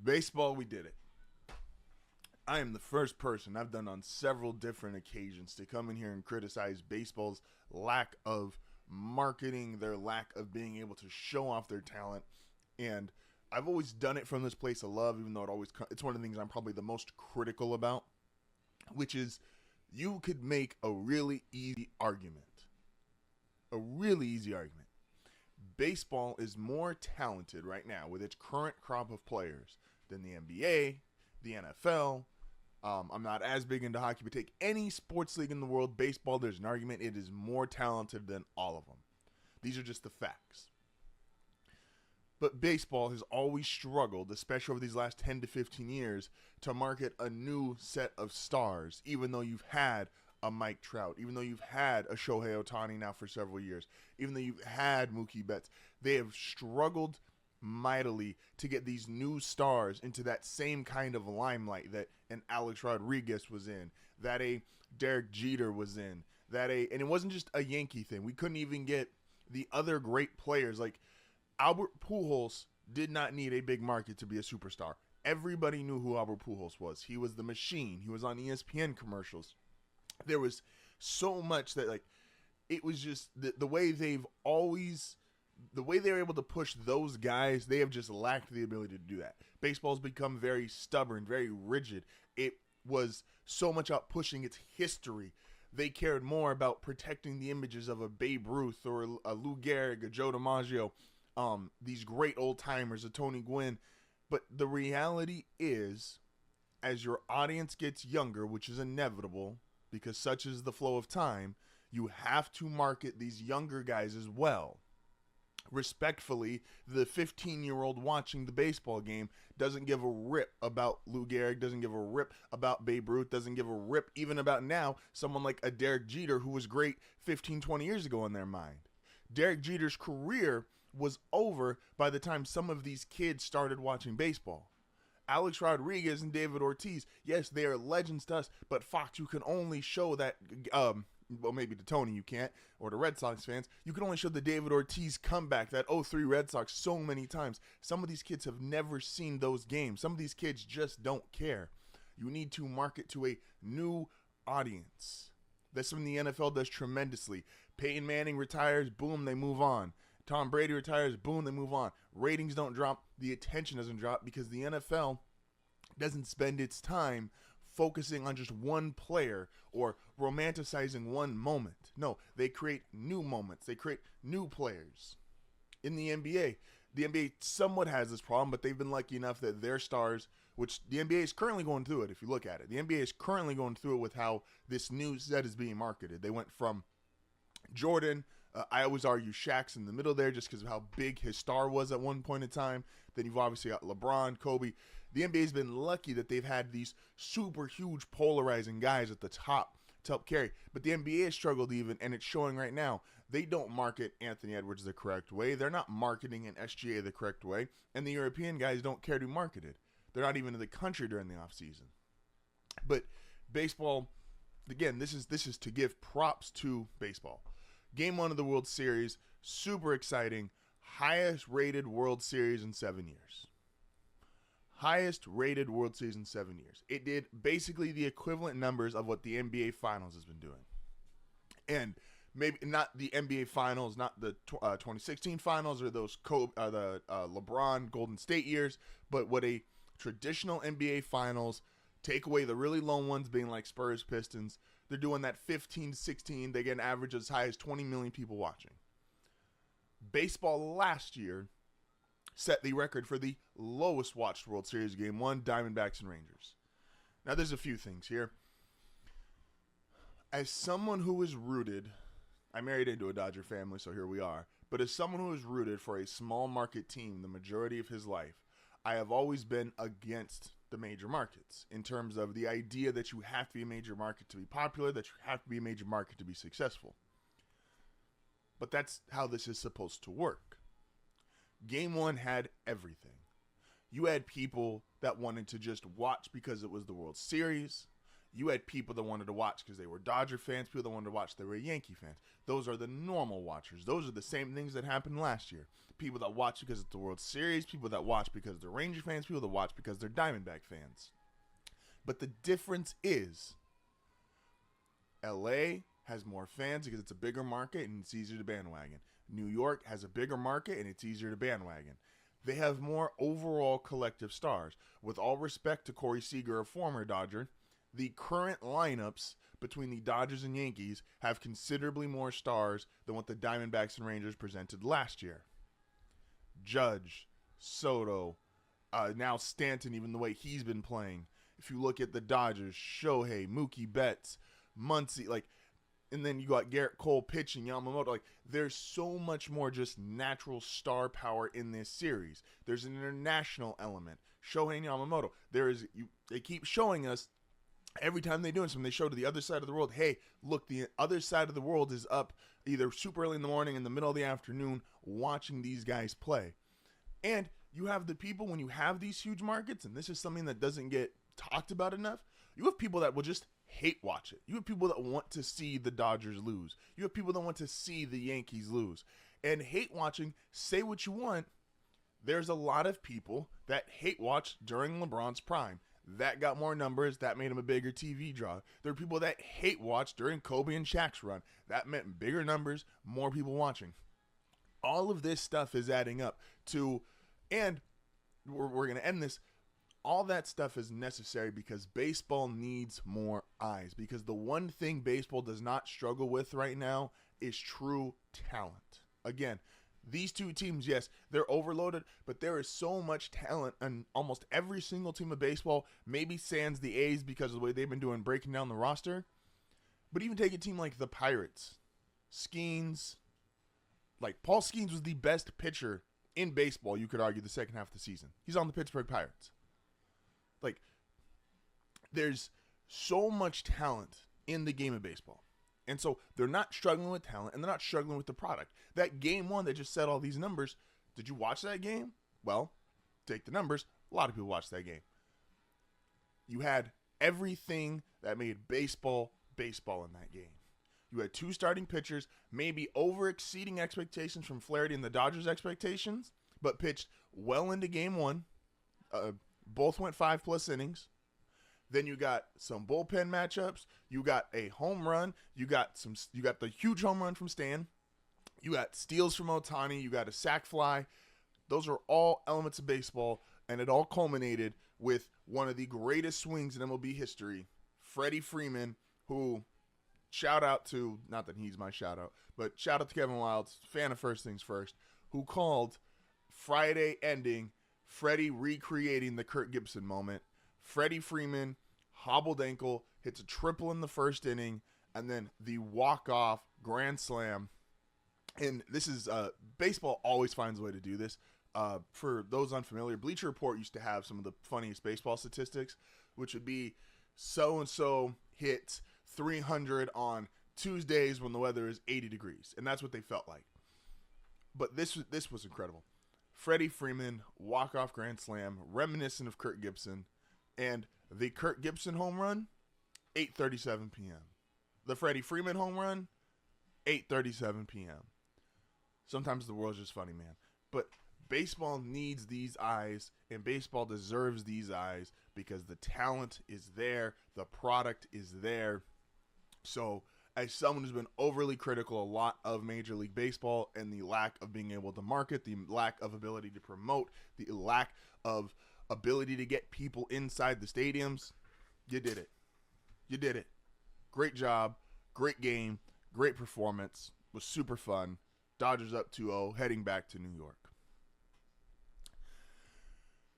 Baseball, we did it. I am the first person I've done on several different occasions to come in here and criticize baseball's lack of marketing, their lack of being able to show off their talent. And I've always done it from this place of love, even though it's one of the things I'm probably the most critical about, which is you could make a really easy argument. A really easy argument. Baseball is more talented right now with its current crop of players than the NBA, the NFL. I'm not as big into hockey, but take any sports league in the world, baseball, there's an argument it is more talented than all of them. These are just the facts. But baseball has always struggled, especially over these last 10 to 15 years, to market a new set of stars, even though you've had a Mike Trout, even though you've had a Shohei Ohtani now for several years, even though you've had Mookie Betts. They have struggled mightily to get these new stars into that same kind of limelight that an Alex Rodriguez was in, that a Derek Jeter was in, and it wasn't just a Yankee thing. We couldn't even get the other great players. Like Albert Pujols did not need a big market to be a superstar. Everybody knew who Albert Pujols was. He was the machine. He was on ESPN commercials. There was so much that, like, it was just the way they were able to push those guys, they have just lacked the ability to do that. Baseball's become very stubborn, very rigid. It was so much about pushing its history. They cared more about protecting the images of a Babe Ruth or a Lou Gehrig, a Joe DiMaggio, these great old timers, a Tony Gwynn. But the reality is, as your audience gets younger, which is inevitable because such is the flow of time, you have to market these younger guys as well. Respectfully, the 15-year-old watching the baseball game doesn't give a rip about Lou Gehrig, doesn't give a rip about Babe Ruth, doesn't give a rip even about now someone like a Derek Jeter who was great 15, 20 years ago in their mind. Derek Jeter's career was over by the time some of these kids started watching baseball. Alex Rodriguez and David Ortiz, yes, they are legends to us, but Fox, you can only show that, well, maybe to Tony you can't, or to Red Sox fans, you can only show the David Ortiz comeback, that 03 Red Sox, so many times. Some of these kids have never seen those games. Some of these kids just don't care. You need to market to a new audience. That's something the NFL does tremendously. Peyton Manning retires, boom, they move on. Tom Brady retires, boom, they move on. Ratings don't drop, the attention doesn't drop because the NFL doesn't spend its time focusing on just one player or romanticizing one moment. No, they create new moments. They create new players. In the NBA, the NBA somewhat has this problem, but they've been lucky enough that their stars, which the NBA is currently going through it if you look at it. The NBA is currently going through it with how this new set is being marketed. They went from Jordan, I always argue Shaq's in the middle there just because of how big his star was at one point in time. Then you've obviously got LeBron, Kobe. The NBA's been lucky that they've had these super huge polarizing guys at the top to help carry. But the NBA has struggled even, and it's showing right now. They don't market Anthony Edwards the correct way. They're not marketing an SGA the correct way. And the European guys don't care to be marketed. They're not even in the country during the offseason. But baseball, again, this is to give props to baseball. Game 1 of the World Series, super exciting. Highest rated World Series in 7 years. Highest rated World Series in 7 years. It did basically the equivalent numbers of what the NBA Finals has been doing. And maybe not the NBA Finals, not the 2016 Finals or those LeBron Golden State years, but what a traditional NBA Finals, take away the really low ones being like Spurs, Pistons, they're doing that 15, 16. They get an average as high as 20 million people watching. Baseball last year set the record for the lowest watched World Series Game 1, Diamondbacks and Rangers. Now, there's a few things here. As someone who is rooted, I married into a Dodger family, so here we are. But as someone who is rooted for a small market team the majority of his life, I have always been against the major markets in terms of the idea that you have to be a major market to be popular, that you have to be a major market to be successful. But that's how this is supposed to work. Game 1 had everything. You had people that wanted to just watch because it was the World Series. You had people that wanted to watch because they were Dodger fans, people that wanted to watch they were Yankee fans. Those are the normal watchers. Those are the same things that happened last year. People that watch because it's the World Series, people that watch because they're Ranger fans, people that watch because they're Diamondback fans. But the difference is LA has more fans because it's a bigger market and it's easier to bandwagon. New York has a bigger market and it's easier to bandwagon. They have more overall collective stars. With all respect to Corey Seager, a former Dodger, the current lineups between the Dodgers and Yankees have considerably more stars than what the Diamondbacks and Rangers presented last year. Judge, Soto, now Stanton, even the way he's been playing. If you look at the Dodgers, Shohei, Mookie Betts, Muncy, and then you got Garrett Cole pitching, Yamamoto. There's so much more just natural star power in this series. There's an international element. Shohei and Yamamoto. They keep showing us every time they do something. They show to the other side of the world, hey, look, the other side of the world is up either super early in the morning, in the middle of the afternoon, watching these guys play. And you have the people, when you have these huge markets, and this is something that doesn't get talked about enough, you have people that will just hate watch it. You have people that want to see the Dodgers lose. You have people that want to see the Yankees lose. And hate watching, say what you want, there's a lot of people that hate watch during LeBron's prime. That got more numbers. That made him a bigger TV draw. There are people that hate watch during Kobe and Shaq's run. That meant bigger numbers, more people watching. All of this stuff is adding up to, and we're going to end this, all that stuff is necessary because baseball needs more eyes. Because the one thing baseball does not struggle with right now is true talent. Again, these two teams, yes, they're overloaded, but there is so much talent on almost every single team of baseball, maybe sans the A's because of the way they've been doing breaking down the roster. But even take a team like the Pirates, Skeens, Paul Skeens was the best pitcher in baseball, you could argue, the second half of the season. He's on the Pittsburgh Pirates. There's so much talent in the game of baseball. And so they're not struggling with talent and they're not struggling with the product. That game one that just said all these numbers, did you watch that game? Well, take the numbers. A lot of people watched that game. You had everything that made baseball in that game. You had two starting pitchers, maybe over-exceeding expectations from Flaherty and the Dodgers' expectations, but pitched well into game one. Both went 5+ innings. Then you got some bullpen matchups. You got a home run. You got the huge home run from Stan. You got steals from Ohtani. You got a sac fly. Those are all elements of baseball, and it all culminated with one of the greatest swings in MLB history, Freddie Freeman, who, shout out to, not that he's my shout out, but shout out to Kevin Wildes, fan of First Things First, who called Friday ending Freddie recreating the Kirk Gibson moment. Freddie Freeman, hobbled ankle, hits a triple in the first inning, and then the walk-off grand slam. And this is, baseball always finds a way to do this. For those unfamiliar, Bleacher Report used to have some of the funniest baseball statistics, which would be so-and-so hit 300 on Tuesdays when the weather is 80 degrees. And that's what they felt like. But this was incredible. Freddie Freeman, walk-off grand slam, reminiscent of Kirk Gibson. And the Kirk Gibson home run, 8:37 p.m. The Freddie Freeman home run, 8:37 p.m. Sometimes the world's just funny, man. But baseball needs these eyes, and baseball deserves these eyes because the talent is there, the product is there. So, as someone who's been overly critical a lot of Major League Baseball and the lack of being able to market, the lack of ability to promote, the lack of ability to get people inside the stadiums, you did it. You did it. Great job. Great game. Great performance. Was super fun. Dodgers up 2-0, heading back to New York.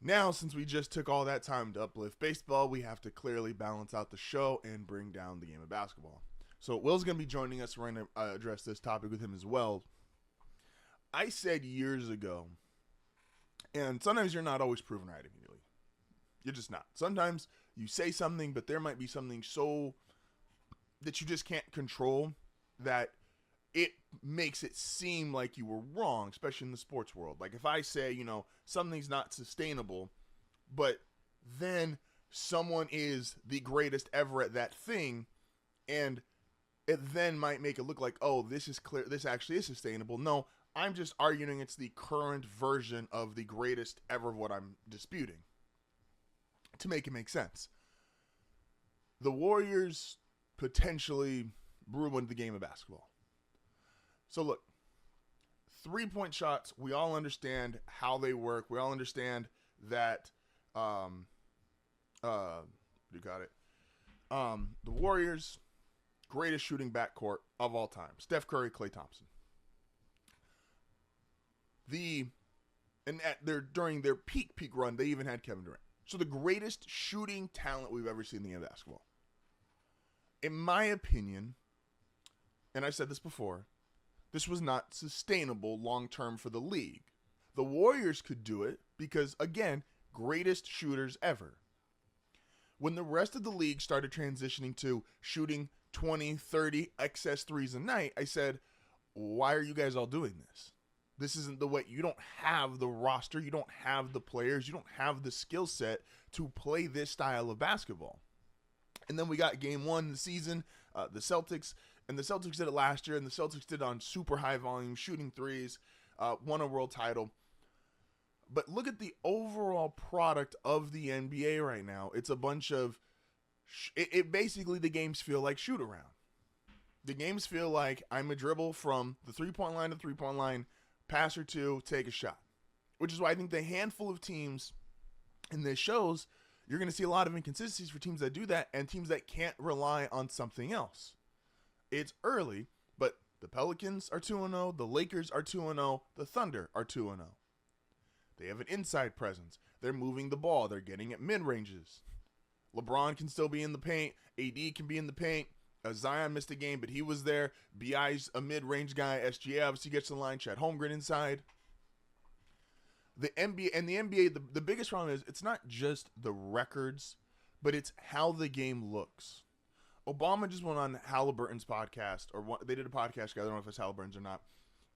Now, since we just took all that time to uplift baseball, we have to clearly balance out the show and bring down the game of basketball. So Will's going to be joining us. We're going to address this topic with him as well. I said years ago, and sometimes you're not always proven right immediately. You're just not. Sometimes you say something, but there might be something so that you just can't control that it makes it seem like you were wrong, especially in the sports world. Like if I say, something's not sustainable, but then someone is the greatest ever at that thing, and it then might make it look like, oh, this is clear, this actually is sustainable. No, I'm just arguing it's the current version of the greatest ever of what I'm disputing, to make it make sense. The Warriors potentially ruined the game of basketball. So look, 3-point shots, we all understand how they work. We all understand that you got it. The Warriors, greatest shooting backcourt of all time. Steph Curry, Klay Thompson. During their peak run, they even had Kevin Durant. So the greatest shooting talent we've ever seen in the game of basketball. In my opinion, and I've said this before, this was not sustainable long-term for the league. The Warriors could do it because, again, greatest shooters ever. When the rest of the league started transitioning to shooting 20, 30 excess threes a night, I said, why are you guys all doing this? This isn't the way. You don't have the roster. You don't have the players. You don't have the skill set to play this style of basketball. And then we got game one of the season, the Celtics. And the Celtics did it last year. And the Celtics did it on super high volume, shooting threes, won a world title. But look at the overall product of the NBA right now. It's a bunch of, basically the games feel like shoot around. The games feel like I'm a dribble from the 3-point line to the 3-point line, pass or two, take a shot. Which is why I think the handful of teams in this shows, you're going to see a lot of inconsistencies for teams that do that and teams that can't rely on something else. It's early, but the Pelicans are 2-0, the Lakers are 2-0, the Thunder are 2-0. They have an inside presence. They're moving the ball. They're getting at mid-ranges. LeBron can still be in the paint. AD can be in the paint. Zion missed a game, but he was there. BI's a mid-range guy. SGA obviously gets to the line. Chad Holmgren inside. The NBA, the biggest problem is it's not just the records, but it's how the game looks. Obama just went on Halliburton's podcast, they did a podcast together. I don't know if it's Halliburton's or not,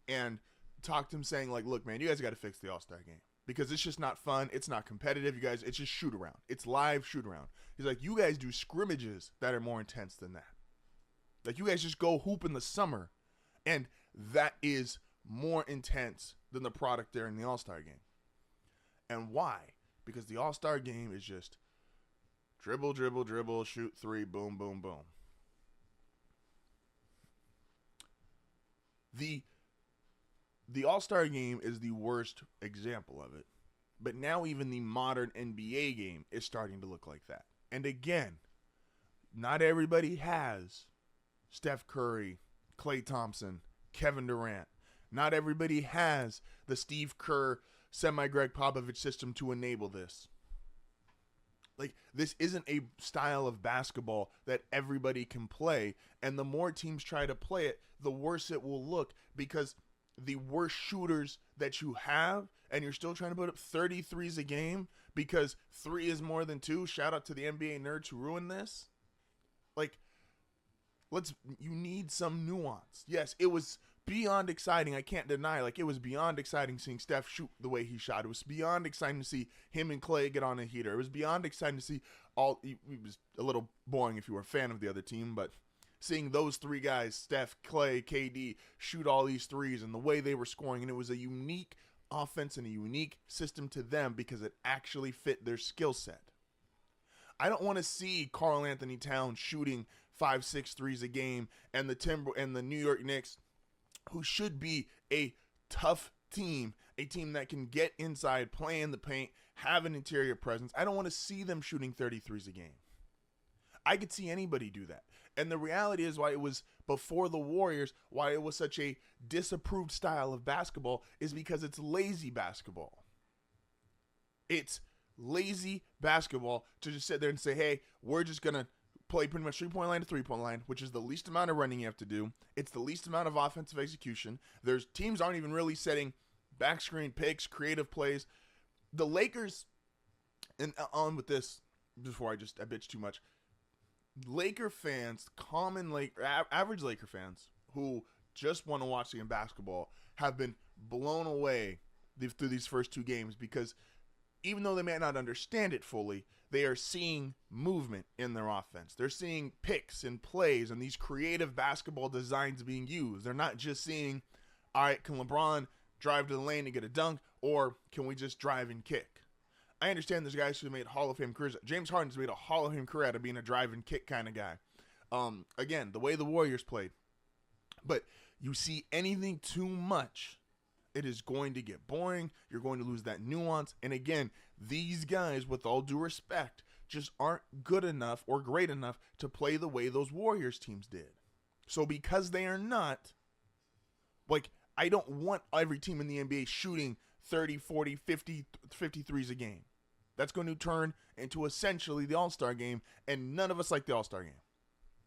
and talked to him saying, like, look, man, you guys got to fix the All-Star game because it's just not fun. It's not competitive. You guys, it's just shoot around. It's live shoot around. He's like, you guys do scrimmages that are more intense than that. Like, you guys just go hoop in the summer, and that is more intense than the product there in the All-Star game. And why? Because the All-Star game is just dribble, dribble, dribble, shoot three, boom, boom, boom. The All-Star game is the worst example of it. But now even the modern NBA game is starting to look like that. And again, not everybody has Steph Curry, Klay Thompson, Kevin Durant. Not everybody has the Steve Kerr, semi-Greg Popovich system to enable this. Like, this isn't a style of basketball that everybody can play. And the more teams try to play it, the worse it will look because the worse shooters that you have, and you're still trying to put up 33s a game because 3 is more than 2. Shout out to the NBA nerds who ruined this. Like, you need some nuance. Yes, it was beyond exciting. I can't deny, like, it was beyond exciting seeing Steph shoot the way he shot. It was beyond exciting to see him and Klay get on a heater. It was beyond exciting to see it was a little boring if you were a fan of the other team, but seeing those 3 guys, Steph, Klay, KD, shoot all these threes and the way they were scoring, and it was a unique offense and a unique system to them because it actually fit their skill set. I don't want to see Karl Anthony Towns shooting 5-6 threes a game and the New York Knicks, who should be a tough team, a team that can get inside, play in the paint, have an interior presence. I don't want to see them shooting 33s a game. I could see anybody do that. And the reality is why it was before the Warriors, why it was such a disapproved style of basketball is because it's lazy basketball. It's lazy basketball to just sit there and say, hey, we're just going to play pretty much 3-point line to 3-point line, which is the least amount of running you have to do. It's the least amount of offensive execution. Teams aren't even really setting back screen picks, creative plays. The Lakers, and on with this before I bitch too much. Laker fans, average Laker fans who just want to watch the game basketball have been blown away through these first 2 games because even though they may not understand it fully, they are seeing movement in their offense. They're seeing picks and plays and these creative basketball designs being used. They're not just seeing, all right, can LeBron drive to the lane and get a dunk, or can we just drive and kick? I understand there's guys who made Hall of Fame careers. James Harden's made a Hall of Fame career out of being a drive and kick kind of guy. Again, the way the Warriors played. But you see anything too much, it is going to get boring. You're going to lose that nuance. And again, these guys, with all due respect, just aren't good enough or great enough to play the way those Warriors teams did. So because they are not, like, I don't want every team in the NBA shooting 30, 40, 50, 53s a game. That's going to turn into essentially the All-Star game, and none of us like the All-Star game.